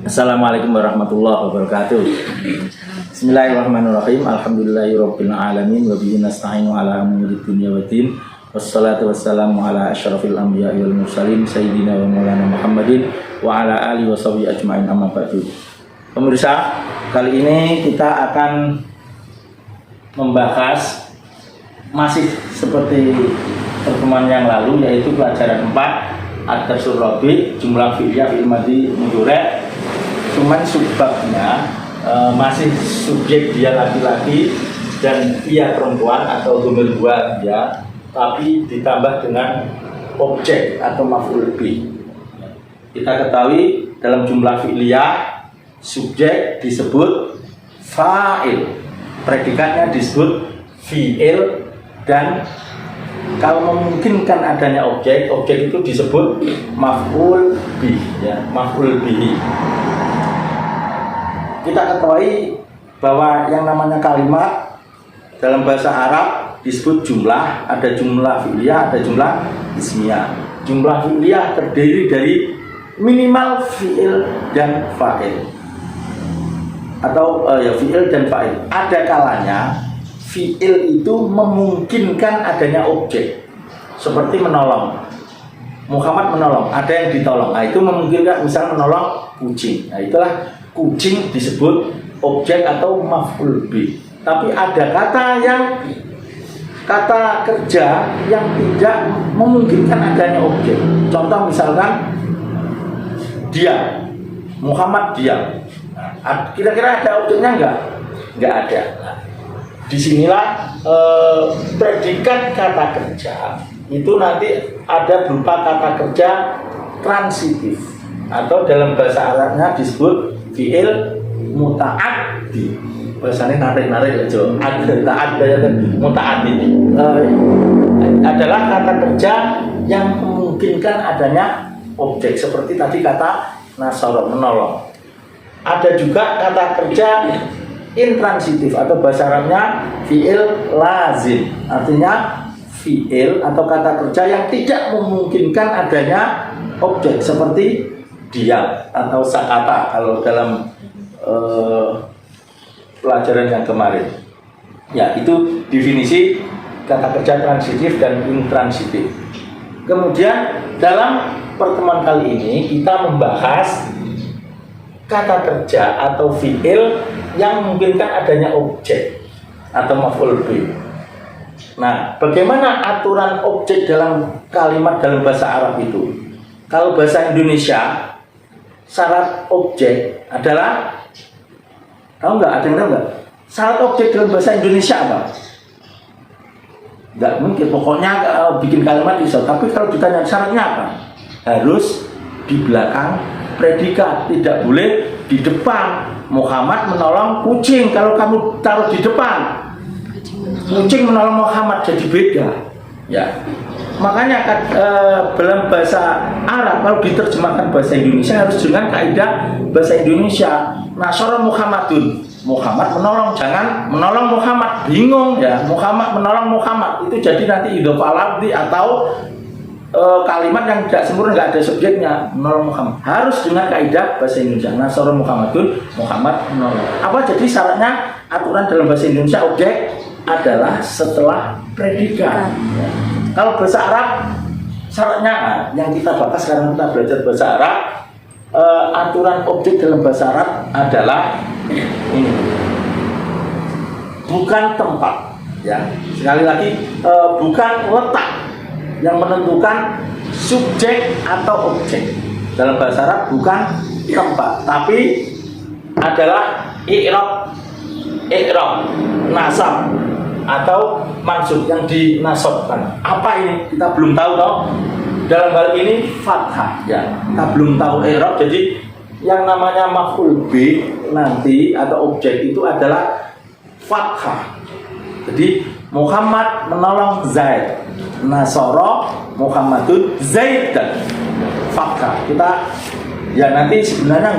Assalamualaikum warahmatullahi wabarakatuh. Bismillahirrahmanirrahim. Alhamdulillahirabbil alamin wa bihi nasta'inu ala umuri dunya waddin. Wassalatu wassalamu ala asyrafil anbiya'i wal mursalin sayyidina wa maulana Muhammadin wa ala alihi washabihi ajmain, amma ba'du. Pemirsa, kali ini kita akan membahas masih seperti pertemuan yang lalu, yaitu pelajaran 4 ad-darsul rabi', jumlah fi'liyah fi'il madhi mudhari'. Cuman subbabnya masih subjek dia laki-laki dan ia perempuan atau dhamir dua dia, tapi ditambah dengan objek atau maf'ul bih. Kita ketahui dalam jumlah fi'liyah subjek disebut fa'il, predikatnya disebut fi'il, dan kalau memungkinkan adanya objek itu disebut maf'ul bih, ya, maf'ul bih. Kita ketahui bahwa yang namanya kalimat dalam bahasa Arab disebut jumlah, ada jumlah fi'liyah, ada jumlah ismiyah. Jumlah fi'liyah terdiri dari minimal fi'il dan fa'il, atau fi'il dan fa'il. Ada kalanya fi'il itu memungkinkan adanya objek, seperti menolong. Muhammad menolong, ada yang ditolong. Nah, itu memungkinkan, misalnya menolong kucing. Nah, itulah kucing disebut objek atau maf'ul bih. Tapi ada kata kerja yang tidak memungkinkan adanya objek. Contoh misalkan dia, Muhammad diam. Nah, kira-kira ada objeknya enggak? Enggak ada. Nah, disinilah predikat kata kerja itu nanti ada berupa kata kerja transitif, atau dalam bahasa Arabnya disebut fi'il muta'addi. Bahasanya narik-narik aja. Ada muta'addi. Adalah kata kerja yang memungkinkan adanya objek, seperti tadi kata nasara, menolong. Ada juga kata kerja intransitif, atau bahasa Arabnya fi'il lazim, artinya fi'il atau kata kerja yang tidak memungkinkan adanya objek, seperti diam atau sakata kalau dalam pelajaran yang kemarin. Ya, itu definisi kata kerja transitif dan intransitif. Kemudian dalam pertemuan kali ini kita membahas kata kerja atau fi'il yang memungkinkan adanya objek atau maf'ul bih. Nah, bagaimana aturan objek dalam kalimat dalam bahasa Arab itu? Kalau bahasa Indonesia, syarat objek adalah, tahu nggak? Ada yang tahu nggak? Syarat objek dalam bahasa Indonesia apa? Nggak mungkin, pokoknya bikin kalimat bisa. Tapi kalau ditanya syaratnya apa? Harus di belakang predikat, tidak boleh di depan. Muhammad menolong kucing, kalau kamu taruh di depan, kucing menolong Muhammad, jadi beda. Ya, makanya dalam bahasa Arab kalau diterjemahkan bahasa Indonesia harus dengan kaidah bahasa Indonesia. Nasara Muhammadun, Muhammad menolong, jangan menolong Muhammad, bingung ya. Muhammad menolong Muhammad, itu jadi nanti idhofah lafzi atau kalimat yang tidak sempurna, nggak ada subjeknya. Menolong Muhammad harus dengan kaidah bahasa Indonesia. Nasara Muhammadun, Muhammad menolong. Apa jadi syaratnya? Aturan dalam bahasa Indonesia objek adalah setelah predikat. Ya. Kalau bahasa Arab syaratnya yang kita bahas sekarang, kita belajar bahasa Arab. Aturan objek dalam bahasa Arab adalah ini, bukan tempat. Ya, sekali lagi, bukan letak yang menentukan subjek atau objek. Dalam bahasa Arab bukan tempat, tapi adalah i'rab, nasab atau mansub yang dinasabkan. Apa ini? Kita belum tahu toh. Dalam hal ini fathah, ya. Kita belum tahu i'rab, jadi yang namanya maf'ul bih nanti atau objek itu adalah fathah. Jadi Muhammad menolong Zaid, nasara Muhammadun Zaidan, fathah. Kita ya nanti sebenarnya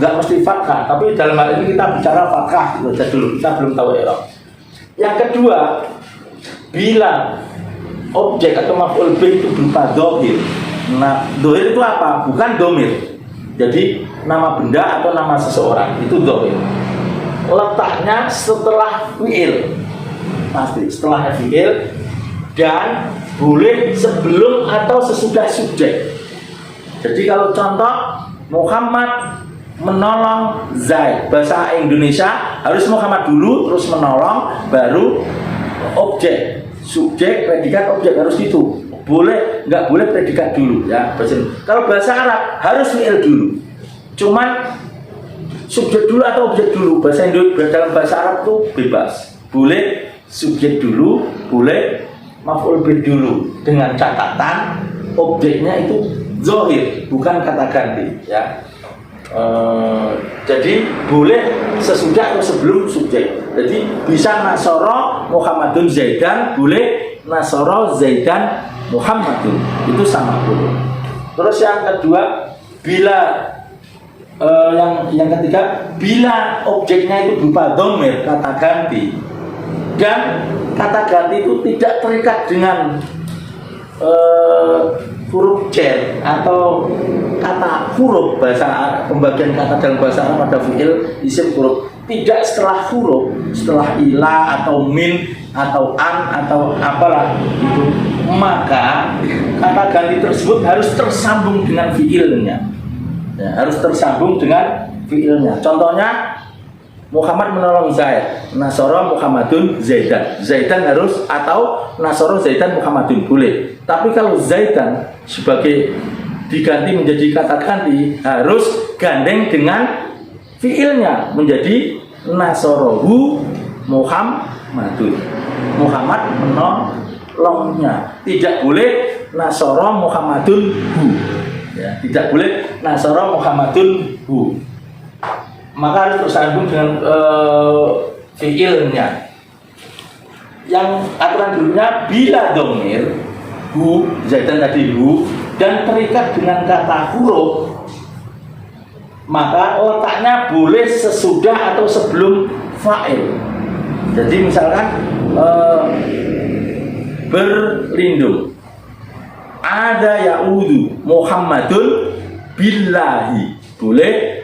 nggak mesti fathah, tapi dalam hal ini kita bicara fathah dulu. Kita belum tahu i'rab. Yang kedua, bila objek atau maf'ul bih itu berupa dhamir. Nah, dhamir itu apa? Bukan dhamir. Jadi nama benda atau nama seseorang itu dhamir. Letaknya setelah fi'il, pasti setelah fi'il, dan boleh sebelum atau sesudah subjek. Jadi kalau contoh Muhammad menolong Zaid, bahasa Indonesia harus Muhammad dulu, terus menolong, baru objek, subjek, predikat, objek, harus gitu. Boleh, nggak boleh predikat dulu ya. Kalau bahasa Arab harus fi'il dulu. Cuman subjek dulu atau objek dulu. Bahasa Indonesia dalam bahasa Arab tuh bebas. Boleh subjek dulu, boleh maf'ul bih dulu, dengan catatan objeknya itu zahir, bukan kata ganti ya. Jadi boleh sesudah atau sebelum subjek. Jadi bisa nasoro Muhammadun Zaidan, boleh nasoro Zaidan Muhammadun, itu sama boleh. Terus yang kedua, bila yang ketiga, bila objeknya itu berupa dhamir, kata ganti, dan kata ganti itu tidak terikat dengan huruf jar atau kata huruf. Bahasa pembagian kata dalam bahasa Arab ada fi'il, isim, huruf. Tidak setelah huruf, setelah ila atau min atau an atau apalah itu, maka kata ganti tersebut harus tersambung dengan fi'ilnya ya, harus tersambung dengan fi'ilnya. Contohnya Muhammad menolong Zaid, nasoro Muhammadun Zaidan. Zaidan harus, atau nasoro Zaidan Muhammadun, boleh. Tapi kalau Zaidan sebagai diganti menjadi kata ganti, harus gandeng dengan fiilnya menjadi nasorohu Muhammadun. Muhammad menolongnya. Tidak boleh nasoro Muhammadun hu. Ya, tidak boleh nasoro Muhammadun hu. Maka harus tersambung dengan fiilnya. Yang aturan dulunya bila dhamir hu, Zaidan tadi hu, dan terikat dengan kata huruf, maka letaknya boleh sesudah atau sebelum fa'il. Jadi misalkan berlindung, ada ya'udhu Muhammadun billahi, boleh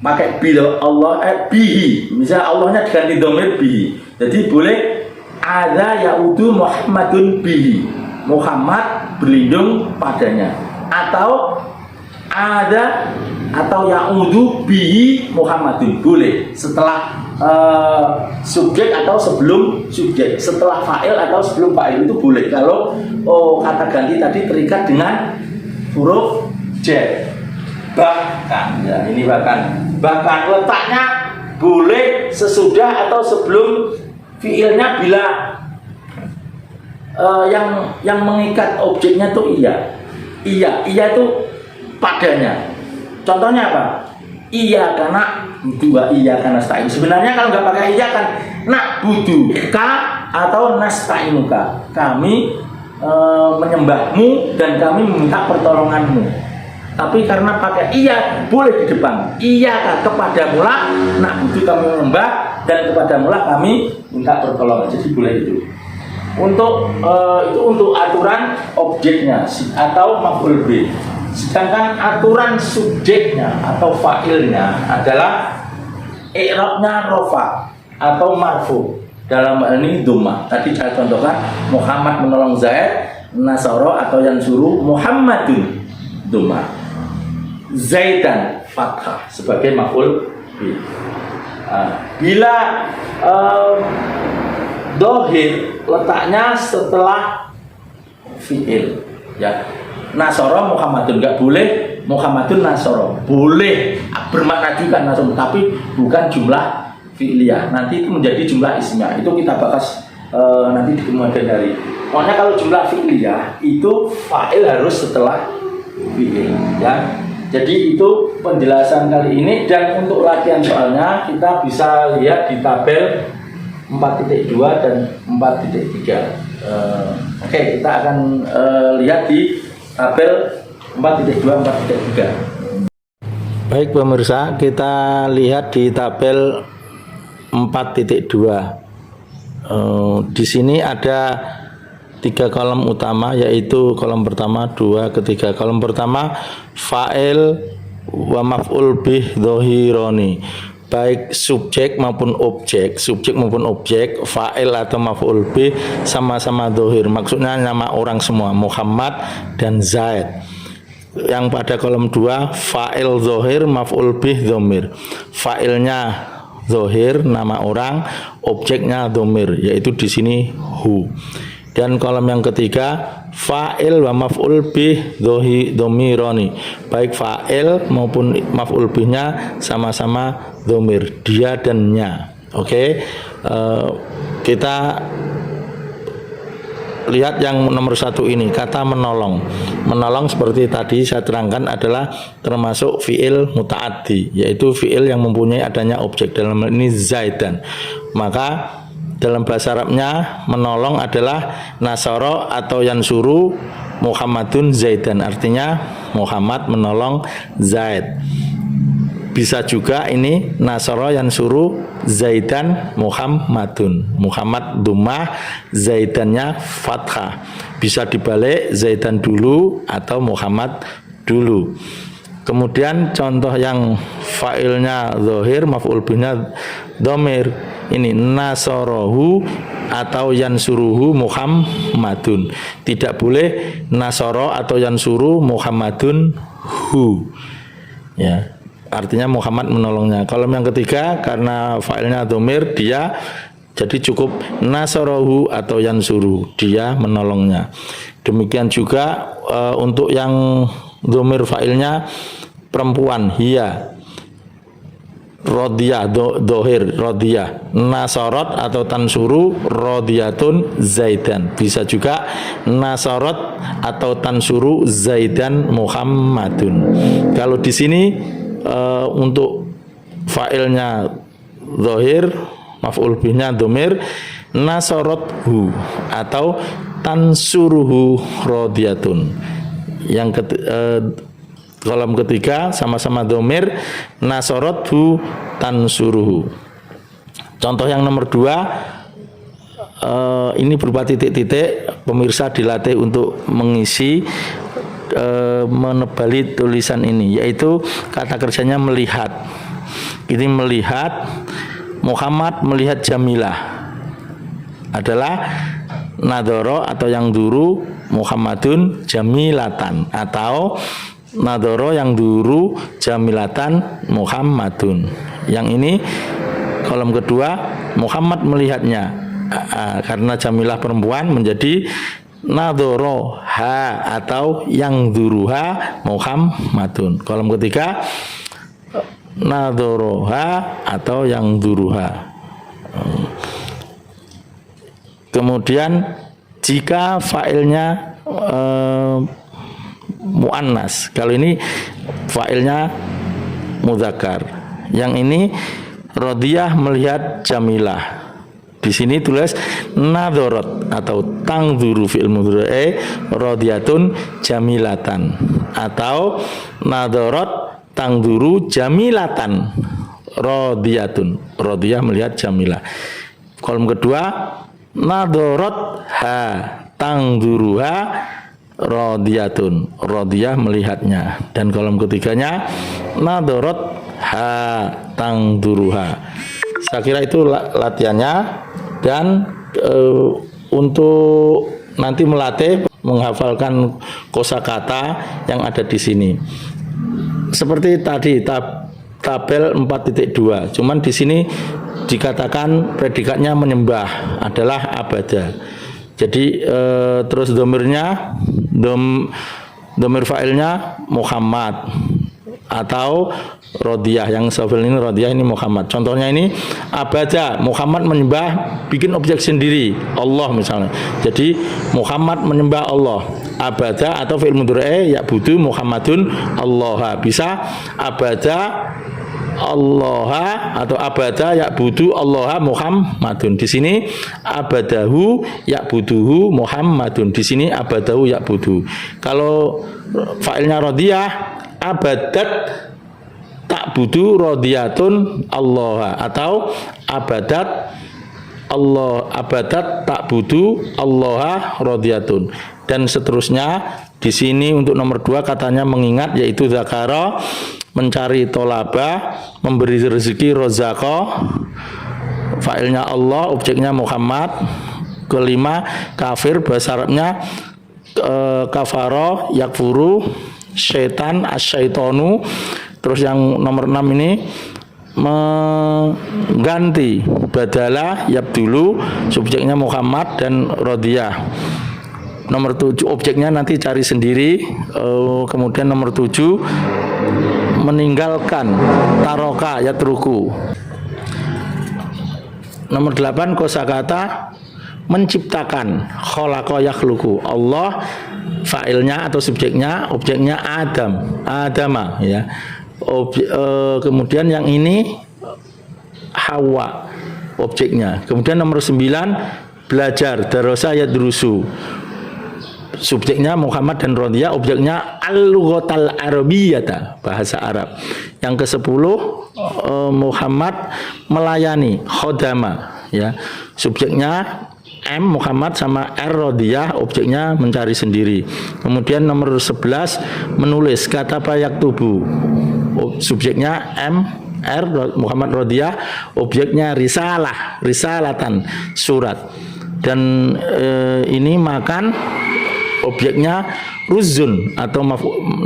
pakai bila Allah bihi, misalnya Allahnya diganti dhamir bihi. Jadi boleh ada ya'udhu Muhammadun bihi, Muhammad berlindung padanya, atau ada atau ya'udhu bihi Muhammadun, boleh setelah subjek atau sebelum subjek, setelah fa'il atau sebelum fa'il, itu boleh kalau kata ganti tadi terikat dengan huruf jar. Bahkan ya, ini bahkan letaknya boleh sesudah atau sebelum fiilnya bila yang mengikat objeknya tuh iya itu padanya. Contohnya apa? Iya karena dua, iya karena nasta'in. Sebenarnya kalau nggak pakai iya kan nak budu ka atau nasta'inuka, kami menyembahmu dan kami meminta pertolonganmu. Tapi karena pakai iya boleh di depan, iya kepadamu lah nak budu kami menyembah, dan kepadamu lah kami minta pertolongan. Jadi boleh itu. Untuk itu untuk aturan objeknya atau maf'ul bih. Sedangkan aturan subjeknya atau fa'ilnya adalah i'rabnya rofa atau marfu. Dalam hal ini dhammah. Tadi saya contohkan Muhammad menolong Zaid, nasara atau yansuru Muhammadun dhammah, Zaidan fathah sebagai maf'ul bih. Bila dohir letaknya setelah fi'il ya. Nasoro Muhammadun, nggak boleh Muhammadun Nasoro, boleh bermakna juga Nasoro, tapi bukan jumlah fi'liyah. Nanti itu menjadi jumlah ismiyah. Itu kita bahas nanti di kemudian hari. Pokoknya kalau jumlah fi'liyah itu fa'il harus setelah fi'il ya. Jadi itu penjelasan kali ini, dan untuk latihan soalnya kita bisa lihat di tabel 4.2 dan 4.3. Oke, kita akan lihat di tabel 4.2, 4.3. Baik pemirsa, kita lihat di tabel 4.2. Di sini ada 3 kolom utama, yaitu kolom pertama, 2, ketiga. Kolom pertama fa'il wa maf'ul bih dhahirani, baik subjek maupun objek, fa'il atau maf'ul bih sama-sama dhahir. Maksudnya nama orang semua, Muhammad dan Zaid. Yang pada kolom 2 fa'il dhahir, maf'ul bih dhamir. Fa'ilnya dhahir nama orang, objeknya dhamir, yaitu di sini hu. Dan kolom yang ketiga fa'il wa maf'ul bih dhamirani, baik fa'il maupun maf'ul bihnya sama-sama dhamir, dia dan nya. Oke. Kita lihat yang nomor 1 ini, kata menolong. Menolong seperti tadi saya terangkan adalah termasuk fi'il muta'addi, yaitu fi'il yang mempunyai adanya objek, dalam hal ini Zaidan. Maka dalam bahasa Arabnya menolong adalah nasara atau yansuru Muhammadun Zaidan, artinya Muhammad menolong Zaid. Bisa juga ini nasara yansuru Zaidan Muhammadun, Muhammad dhammah, Zaidannya fathah. Bisa dibalik, Zaidan dulu atau Muhammad dulu. Kemudian contoh yang fa'ilnya dhahir, maf'ul bihnya dhamir, ini nasarahu atau yansuruhu Muhammadun. Tidak boleh nasara atau yansuru Muhammadun hu, ya, artinya Muhammad menolongnya. Kalau yang ketiga karena fa'ilnya dhamir dia, jadi cukup nasarahu atau yansuru, dia menolongnya. Demikian juga untuk yang dhamir fa'ilnya perempuan, hiya, rodiyah, dohir, rodiyah, nasarot atau tansuru, rodiyatun Zaidan. Bisa juga nasarot atau tansuru Zaidan Muhammadun. Kalau di sini untuk fa'ilnya dohir, maf'ul bihnya domir, nasarothu atau tansuruhu rodiyatun. Yang kolom ketiga sama-sama domir, nasarothu tansuruhu. Contoh yang nomor 2, ini berupa titik-titik. Pemirsa dilatih untuk mengisi, menebali tulisan ini, yaitu kata kerjanya melihat. Ini melihat, Muhammad melihat Jamilah adalah nadoro atau yang duru Muhammadun Jamilatan, atau nadoro yang duru Jamilatan Muhammadun. Yang ini kolom kedua, Muhammad melihatnya, karena Jamilah perempuan menjadi nadoro ha atau yang duruha Muhammadun. Kolom ketiga nadoro ha atau yang duruha. Kemudian jika fa'ilnya muannas, kalau ini fa'ilnya mudzakkar. Yang ini Rodiyah melihat Jamilah. Di sini tulis nadorot atau tangduru fi'il mudhari Rodiyatun Jamilatan, atau nadorot tangduru Jamilatan Rodiyatun, Rodiyah melihat Jamilah. Kolom kedua nadorot ha tangduruha Rodiyatun, Rodiyah melihatnya. Dan kolom ketiganya nadorot ha tangduruha. Saya kira itu latihannya. Dan untuk nanti melatih menghafalkan kosakata yang ada di sini. Seperti tadi tabel 4.2, cuman di sini dikatakan predikatnya menyembah adalah abada. Jadi terus domirnya, domir fa'ilnya Muhammad atau Rodiyah, yang sofil ini Rodiyah, ini Muhammad. Contohnya ini abada, Muhammad menyembah, bikin objek sendiri, Allah misalnya. Jadi Muhammad menyembah Allah, abada atau fi'il mudhari ya'budu Muhammadun Allah. Bisa abada Allah atau abada ya'budu Allah Muhammadun. Di sini abadahu ya'buduhu Muhammadun. Di sini abadahu ya'budu. Kalau fa'ilnya Rodiyah, abadat ta'budu Rodiyatun Allah, atau abadat Allah abadat ta'budu Allah radiyatun, dan seterusnya. Di sini untuk nomor 2 katanya mengingat, yaitu zakara, mencari tolaba, memberi rezeki, rozako, fa'ilnya Allah, objeknya Muhammad. Kelima, kafir, bahasa Arabnya kafaro, yakfuru, syaitan, asyaitonu. Terus yang nomor 6 ini mengganti, badala, yabdulu, subjeknya Muhammad dan rodiyah. Nomor 7 objeknya nanti cari sendiri. Kemudian nomor 7 meninggalkan, taroka, yatruku. Nomor 8 kosakata menciptakan, khalaqa yakhluqu. Allah fa'ilnya atau subjeknya, objeknya Adam, Adama ya. Kemudian yang ini Hawa, objeknya. Kemudian nomor 9 belajar, darasa yadrusu, subjeknya Muhammad dan rodiyah, objeknya al-lughatal arabiyyata, bahasa Arab. Yang ke-10 Muhammad melayani, khodama ya, subjeknya M Muhammad sama R rodiyah, objeknya mencari sendiri. Kemudian nomor 11 menulis, kata payak tubuh, subjeknya M R Muhammad rodiyah, objeknya risalah, risalatan, surat. Dan ini makan, objeknya ruzun atau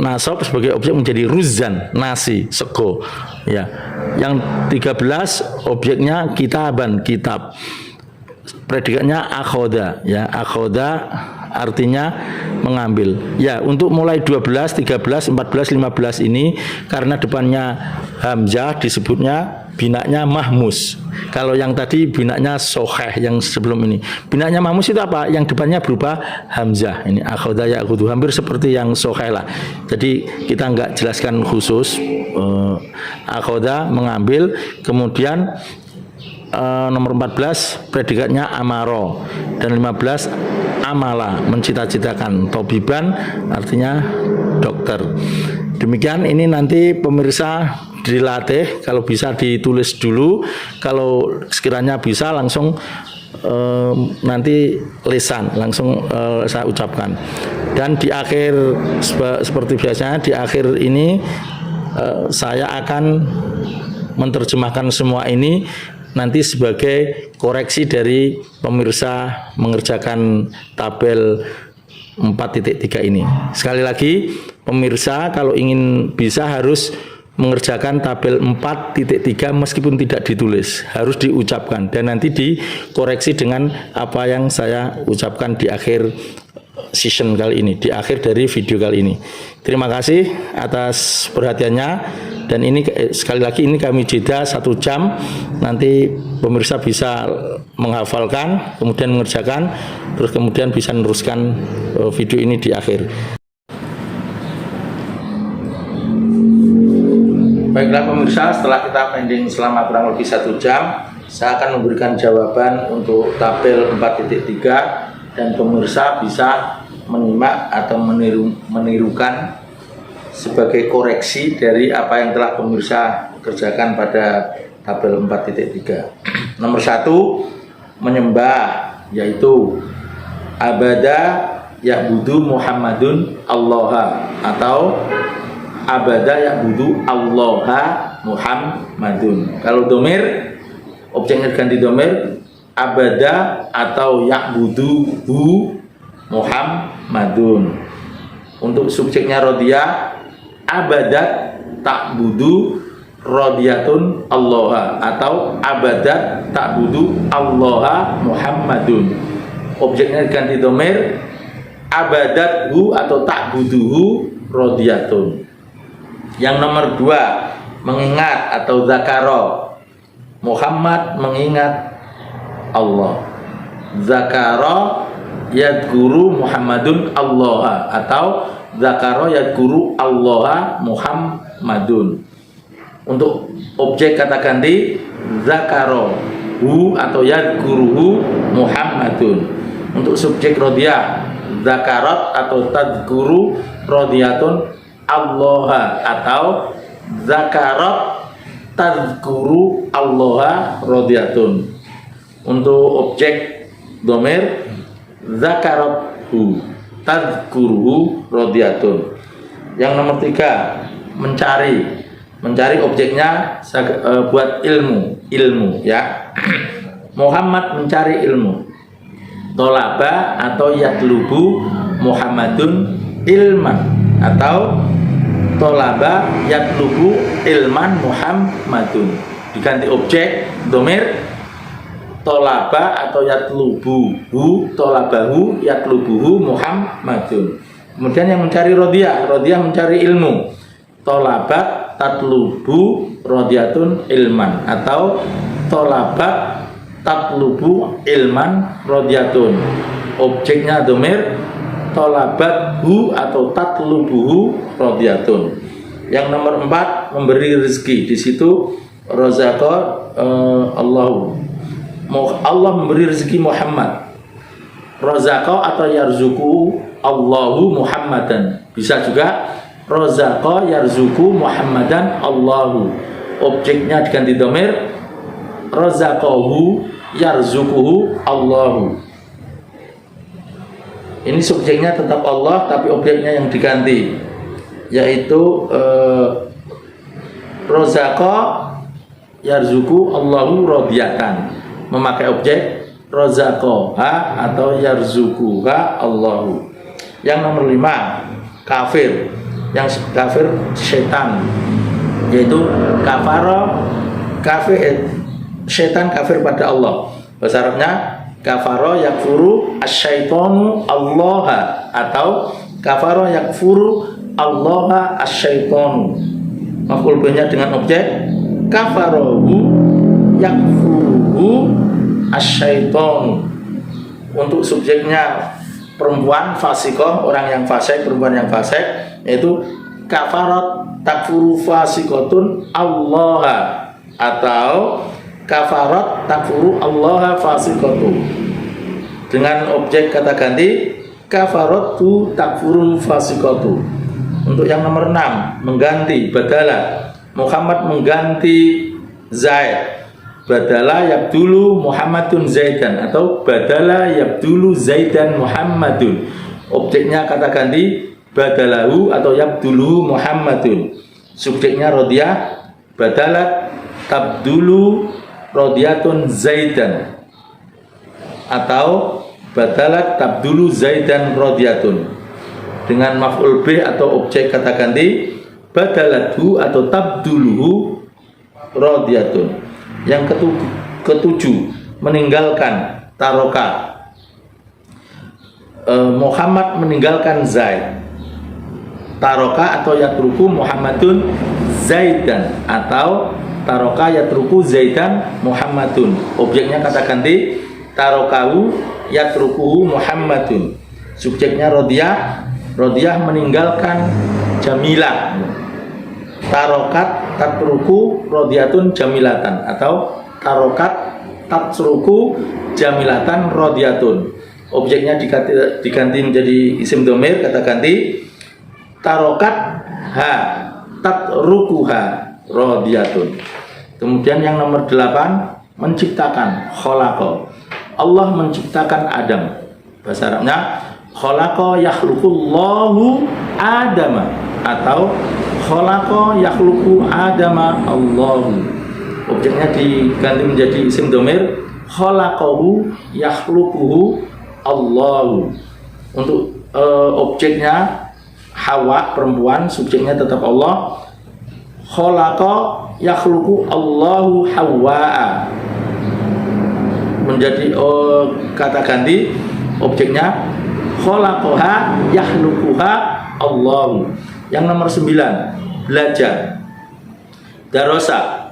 nasab sebagai objek menjadi ruzan, nasi, sego ya. Yang 13 objeknya kitaban, kitab, predikatnya akhoda ya, akhoda artinya mengambil ya. Untuk mulai 12, 13, 14, 15 ini karena depannya hamzah disebutnya binaknya mahmus. Kalau yang tadi binaknya soheh, yang sebelum ini binaknya mahmus itu apa? Yang depannya berupa hamzah. Ini akhoda ya'khudhu, hampir seperti yang soheh lah. Jadi kita nggak jelaskan khusus. Akhoda mengambil. Kemudian nomor 14 predikatnya amaro, dan 15 amala, mencita-citakan, tobiban artinya dokter. Demikian ini nanti pemirsa dilatih, kalau bisa ditulis dulu, kalau sekiranya bisa langsung nanti lisan langsung saya ucapkan. Dan di akhir seperti biasanya di akhir ini saya akan menerjemahkan semua ini nanti sebagai koreksi dari pemirsa mengerjakan tabel 4.3 ini. Sekali lagi pemirsa kalau ingin bisa harus mengerjakan tabel 4.3 meskipun tidak ditulis, harus diucapkan dan nanti dikoreksi dengan apa yang saya ucapkan di akhir session kali ini, di akhir dari video kali ini. Terima kasih atas perhatiannya, dan ini sekali lagi ini kami jeda 1 jam, nanti pemirsa bisa menghafalkan, kemudian mengerjakan, terus kemudian bisa meneruskan video ini di akhir. Baiklah pemirsa, setelah kita pending selama kurang lebih 1 jam, saya akan memberikan jawaban untuk tabel 4.3 dan pemirsa bisa menyimak atau menirukan sebagai koreksi dari apa yang telah pemirsa kerjakan pada tabel 4.3. Nomor 1 menyembah, yaitu abada ya'budu Muhammadun Allah, atau abada ya'budu Allah Muhammadun. Kalau domir, objeknya diganti domir, abada atau ya'budu Muhammadun. Untuk subjeknya rodiyah, abadat ta'budu rodiyatun Allah, atau abadat ta'budu Allah Muhammadun. Objeknya diganti domir, abadathu atau ta'buduhu rodiyatun. Yang nomor 2 mengingat atau zakaro, Muhammad mengingat Allah, zakaro yadguru Muhammadun Allah, atau zakaro yadguru Allah Muhammadun. Untuk objek kata ganti zakaro hu atau yadguruhu Muhammadun. Untuk subjek rodiyah zakarat atau tadguru rodiyatun Allah, atau zakarat tadguru Allah rodiyatun. Untuk objek domir zakarathu tadhkuruhu radiyatun. Yang nomor 3, mencari objeknya buat ilmu ya. Muhammad mencari ilmu. Tolaba atau yatlubu Muhammadun ilman, atau tolaba yatlubu ilman Muhammadun. Diganti objek domir tolaba atau yatlubuhu, tolabahu yatlubuhu Muhammadun. Kemudian yang mencari rodiyah mencari ilmu. Tolabat tatlubu rodiyatun ilman, atau tolabat tatlubu ilman rodiyatun. Objeknya domir tolabathu atau tatlubuhu rodiyatun. Yang nomor 4, memberi rezeki. Di situ razaqah Allah memberi rezeki Muhammad. Razaqah atau yarzuku Allahu Muhammadan. Bisa juga razaqah yarzuku Muhammadan Allahu. Objeknya diganti domir razaqahu yarzukuhu Allahu. Ini subjeknya tetap Allah, tapi objeknya yang diganti, yaitu razaqah yarzuku Allahu radiyatan. Memakai objek razaqaha atau yarzukuha Allahu. Yang nomor 5, kafir. Yang kafir setan, yaitu setan kafir pada Allah. Bahasa Arabnya kafara yakfuru asyaitonu allaha, atau kafara yakfuru allaha asyaitonu. Maf'ul bihnya dengan objek kafarahu yakfuruhu asyaitonu. Untuk subjeknya perempuan fasikoh, orang yang fasik, perempuan yang fasik, yaitu kafarat takfuru fasikotun allaha, atau kafarat takfuru allaha fasikotu. Dengan objek kata ganti kafaratu takfuru fasikotu. Untuk yang nomor 6, mengganti, badala. Muhammad mengganti Zaid. Badala yabdulu Muhammadun Zaidan, atau badala yabdulu Zaidan Muhammadun. Objeknya kata ganti badalahu atau yabdulu Muhammadun. Subjeknya rodiyah, badalat tabdulu rodiyatun Zaidan, atau badalat tabdulu Zaidan rodiyatun. Dengan maf'ul bih atau objek kata ganti badalathu atau tabduluhu rodiyatun. Yang ketujuh, meninggalkan, taroka. Muhammad meninggalkan Zaid. Taroka atau yatruku Muhammadun Zaidan, atau taroka yatruku Zaidan Muhammadun. Objeknya kata ganti tarokahu yatrukuhu Muhammadun. Subjeknya rodiyah meninggalkan Jamilah. Tarokat tatruku rodiyatun jamilatan, atau tarokat tatruku jamilatan rodiyatun. Objeknya diganti menjadi isim domir, kata ganti tarokat ha tatrukuha rodiyatun. Kemudian yang nomor 8, menciptakan, khalaqa. Allah menciptakan Adam. Bahasa Arabnya khalaqa yakhluqullahu Adama, atau khalaqa yakhluqu Adama Allahu. Objeknya diganti menjadi isim domir khalaqahu yakhluquhu Allahu. Untuk objeknya Hawa, perempuan, subjeknya tetap Allah. Khalaqa yakhluqu Allahu Hawwa'a. Menjadi kata ganti, objeknya khalaqaha yakhluquha Allahu. Yang nomor 9, belajar. Darosa.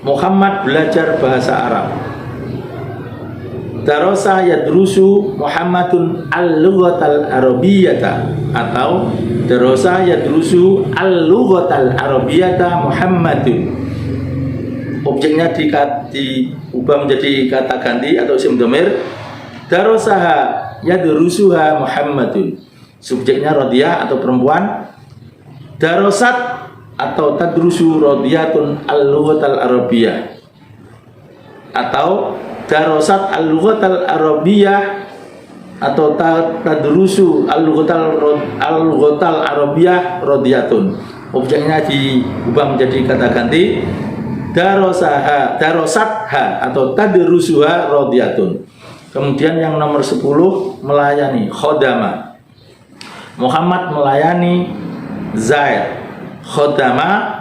Muhammad belajar bahasa Arab. Darosa yadrusu Muhammadun al-lughatal arabiyyata, atau darosa yadrusu al-lughatal arabiyyata Muhammadun. Objeknya diubah menjadi kata ganti atau isim dhamir. Darosaha yadrusuha Muhammadun. Subjeknya rodiyah atau perempuan. Darosat atau tadrusu rodiyatun al-lughatal arabiyyah, atau darosat al-lughatal arabiyah atau tadrusu al-lughatal arabiyah radiyatun. Objeknya diubah menjadi kata ganti darosatha atau tadrusuha radiyatun. Kemudian yang nomor 10 melayani, khodama. Muhammad melayani Zaid. Khodama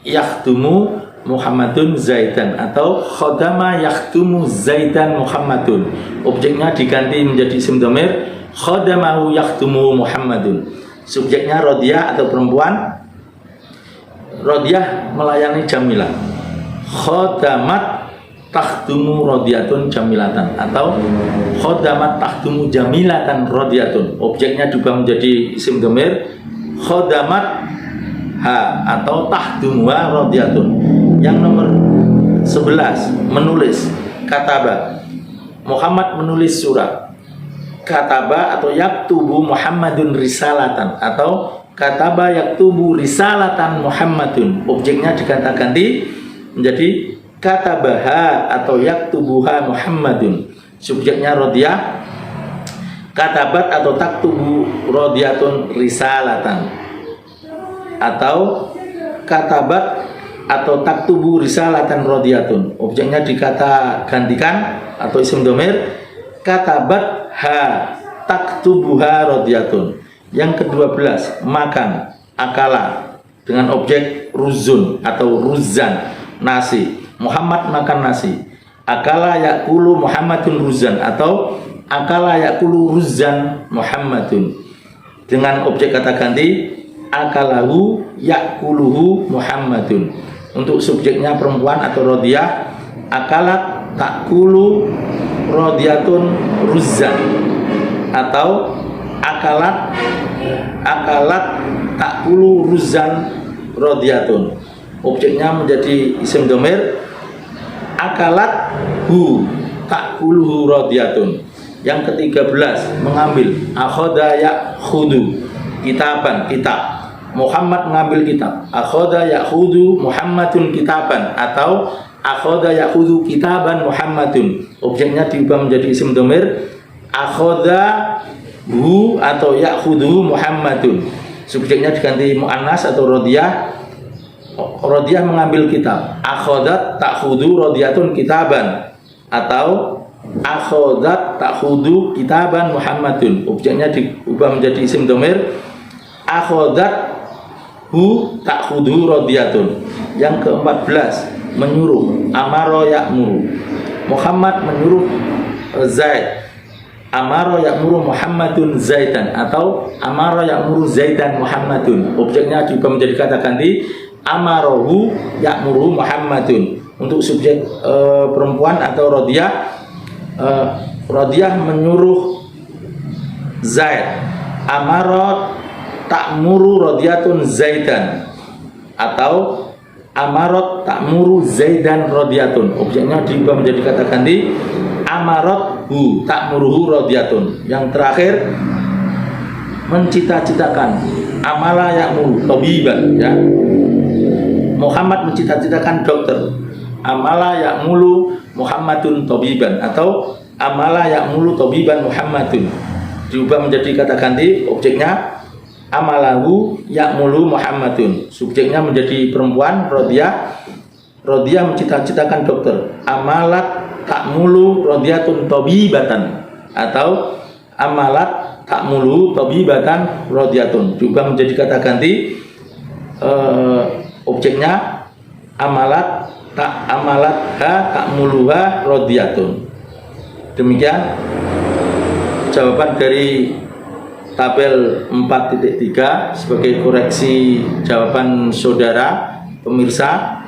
yakhdumu Muhammadun Zaidan atau khodama yakhdumu Zaidan Muhammadun. Objeknya diganti menjadi isim dhamir, khodamahu yakhdumu Muhammadun. Subjeknya Rodiyah atau perempuan. Rodiyah melayani Jamilah. Khodamat takhdumu Rodiyatun Jamilatan atau khodamat takhdumu Jamilatan Rodiyatun. Objeknya juga menjadi isim dhamir, khodamat ha atau tahdumuha radiyatun. Yang nomor 11 menulis, kataba. Muhammad menulis surat. Kataba atau yaktubu Muhammadun risalatan atau kataba yaktubu risalatan Muhammadun. Objeknya diganti menjadi katabaha atau yaktubuha Muhammadun. Subjeknya radiyah. Katabat atau taktubu radiyatun risalatan atau katabat atau taktubu risalatan radiyatun. Objeknya gantikan atau isim dhamir, katabat ha taktubuha radiyatun. Yang ke-12 makan, akala dengan objek ruzun atau ruzan, nasi. Muhammad makan nasi. Akala yakulu Muhammadun ruzan atau akala yakulu ruzan Muhammadun. Dengan objek kata ganti akalahu yakuluhu Muhammadun. Untuk subjeknya perempuan atau rodiyah, akalat takulu rodiyatun ruzan atau akalat takulu ruzan rodiyatun. Objeknya menjadi isim dhamir, akalat hu takuluhu rodiyatun. Yang ke-13 mengambil, akhoda yakhudu kitaban, kitab. Muhammad mengambil kitab. Akhoda yakhudu Muhammadun kitaban atau akhoda yakhudu kitaban Muhammadun. Objeknya diubah menjadi isim dhamir, akhoda hu atau yakhudu Muhammadun. Subjeknya diganti mu'annas atau rodiyah. Rodiyah mengambil kitab. Akhodat takhudu rodiyatun kitaban atau akhodat takhudu kitaban Muhammadun. Objeknya diubah menjadi isim dhamir, akhodat hu takhudu radiyatun. Yang ke-14 menyuruh, amaro ya'muru. Muhammad menyuruh Zaid. Amaro ya'muru Muhammadun Zaidan atau amaro ya'muru Zaidan Muhammadun. Objeknya juga menjadi kata ganti, amarohu ya'muru Muhammadun. Untuk subjek perempuan atau radiyah, radiyah menyuruh Zaid. Amaro ta'muru radiyatun Zaidan atau amarot ta'muru Zaidan radiyatun. Objeknya diubah menjadi kata ganti, amarot hu ta'muruhu radiyatun. Yang terakhir mencita-citakan, amala ya'muru tabiban, ya. Muhammad mencita-citakan dokter. Amala ya'mulu Muhammadun tabiban atau amala ya'mulu tabiban Muhammadun. Diubah menjadi kata ganti, objeknya amalahu ya'mulu Muhammadun. Subjeknya menjadi perempuan, rodiyah. Rodiyah mencita-citakan dokter. Amalat ta'mulu rodiyatun tabibatan atau amalat ta'mulu tabibatan rodiyatun. Juga menjadi kata ganti, objeknya amalat ha ta'muluha rodiyatun. Demikian jawaban dari tabel 4.3 sebagai koreksi jawaban saudara pemirsa.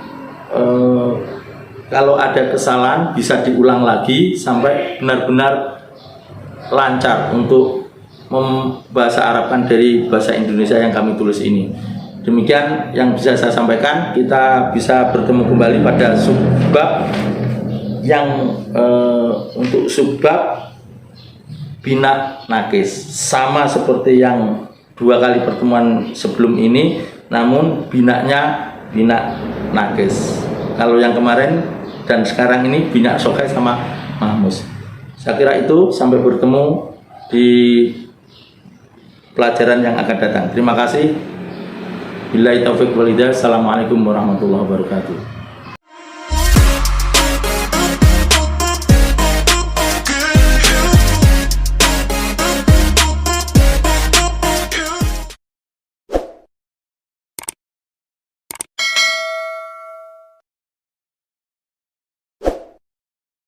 Kalau ada kesalahan bisa diulang lagi sampai benar-benar lancar untuk membahasa Arabkan dari bahasa Indonesia yang kami tulis ini. Demikian yang bisa saya sampaikan. Kita bisa bertemu kembali pada subbab yang untuk subbab bina nakis, sama seperti yang 2 kali pertemuan sebelum ini, namun binanya bina nakis. Kalau yang kemarin dan sekarang ini bina sokai sama mahmus. Saya kira itu, sampai bertemu di pelajaran yang akan datang. Terima kasih. Billahi taufiq wal hidayah. Assalamualaikum warahmatullahi wabarakatuh.